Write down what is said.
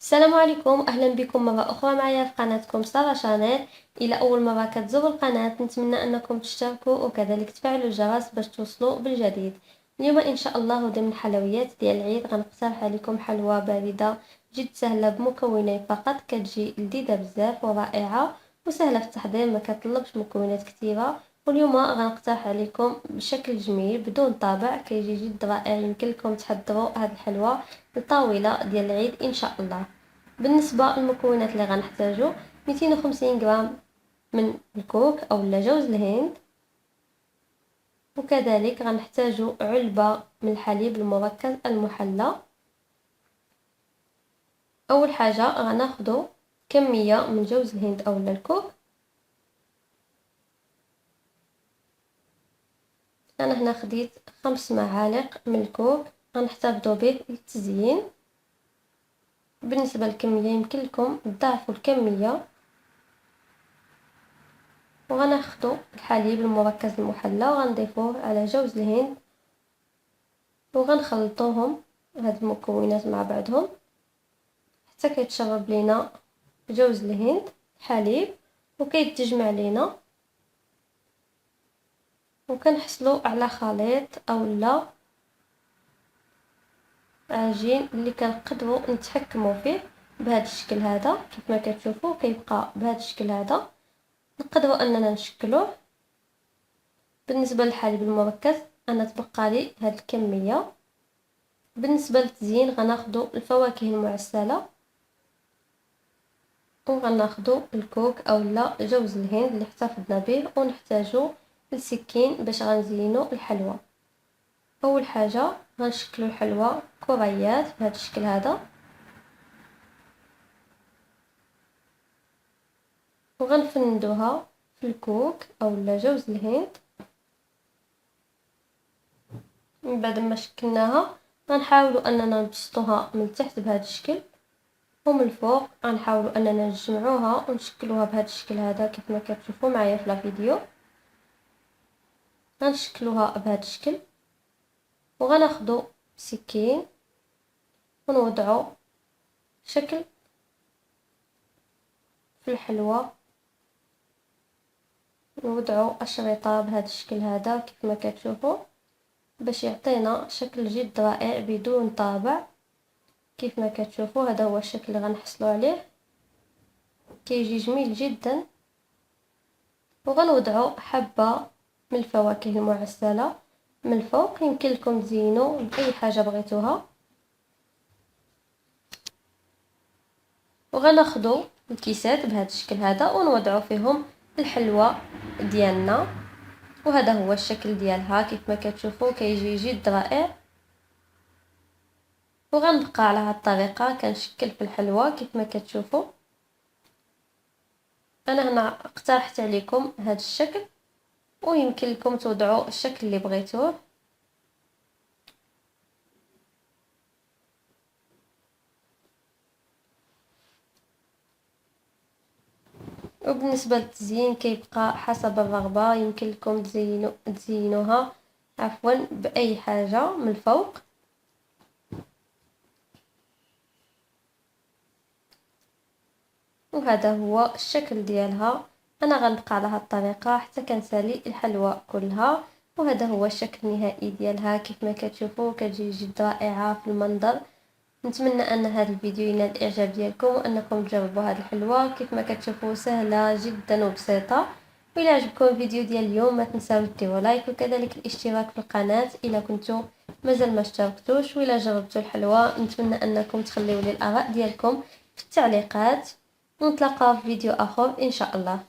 السلام عليكم، اهلا بكم مره اخرى معايا في قناتكم سارة شانيل. الى اول مره كتزوروا القناه نتمنى انكم تشتركوا وكذلك تفعلوا الجرس باش توصلوا بالجديد. اليوم ان شاء الله ضمن الحلويات ديال العيد غنقترح عليكم حلوى بارده جد سهله بمكونين فقط، كتجي لذيذه بزاف ورائعه وسهله في التحضير، ما كتطلبش مكونات كثيره. واليوم غنقترح عليكم بشكل جميل بدون طابع، كيجي جد رائع. يمكن لكم تحضروا هذه الحلوى الطاوله ديال العيد ان شاء الله. بالنسبه للمكونات اللي غنحتاجو 250 غرام من الكوك اولا جوز الهند، وكذلك غنحتاجو علبه من الحليب المركز المحلى. اول حاجه غناخدو كميه من جوز الهند اولا الكوك. انا هنا خديت 5 معالق من الكوك غنحتفظوا به للتزيين. بالنسبه للكميه يمكن لكم تضاعفوا الكميه. وغناخدو الحليب المركز المحلى وغنضيفوه على جوز الهند وغنخلطوهم هاد المكونات مع بعضهم حتى كيتشرب لينا جوز الهند الحليب وكيتجمع لينا، وكنحصلوا على خليط اولا عجين اللي كنقدروا نتحكموا فيه بهذا الشكل هذا. كيف ما كتشوفوا كيبقى بهذا الشكل هذا، نقدروا اننا نشكلوه. بالنسبه للحليب المركز انا تبقى لي هاد الكميه. بالنسبه للتزيين غناخدو الفواكه المعسله وغناخدو الكوك اولا جوز الهند اللي احتفظنا به، ونحتاجو السكين باش غنزينو الحلوى. اول حاجه غنشكلو الحلوى كريات بهذا الشكل هذا، وغنفندوها في الكوك اولا جوز الهند. من بعد ما شكلناها غنحاولوا اننا نبسطوها من تحت بهذا الشكل، ومن الفوق غنحاولوا اننا نجمعوها ونشكلوها بهذا الشكل هذا كيف ما كتشوفوا معايا في الفيديو. غنشكلوها بهذا الشكل وغناخدو سكين ونوضعو شكل في الحلوى، نوضعو اشرطه بهذا الشكل هذا كيف ما كتشوفوا باش يعطينا شكل جد رائع بدون طابع. كيف ما كتشوفوا هذا هو الشكل اللي غنحصلوا عليه، كيجي جميل جدا. وغنوضعو حبه من الفواكه المعسله من الفوق، يمكن لكم تزينوا باي حاجه بغيتوها. وغناخدو الكيسات بهذا الشكل هذا ونوضعو فيهم الحلوى ديالنا، وهذا هو الشكل ديالها كيف ما كتشوفوا كيجي جد رائع. وغنبقى على هذه الطريقه كنشكل في الحلوى كيف ما كتشوفوا. انا هنا اقترحت عليكم هذا الشكل، ويمكن لكم توضعوا الشكل اللي بغيتوه. وبالنسبه للتزيين كيبقى حسب الرغبه، يمكن لكم تزينوها باي حاجه من الفوق. وهذا هو الشكل ديالها. انا غنبقى على هذه الطريقه حتى كنسالي الحلوى كلها، وهذا هو الشكل النهائي ديالها كيف ما كتشوفوا كتجي جد رائعه في المنظر. نتمنى ان هذا الفيديو ينال الاعجاب ديالكم وانكم تجربوا هذه الحلوى كيف ما كتشوفوا سهله جدا وبسيطه. والى عجبكم الفيديو ديال اليوم ما تنساوش ديروا لايك وكذلك الاشتراك في القناه الى كنتم مازال ما اشتركتوش. والى جربتوا الحلوى نتمنى انكم تخليوا لي الاراء ديالكم في التعليقات، ونتلاقاو في فيديو اخر ان شاء الله.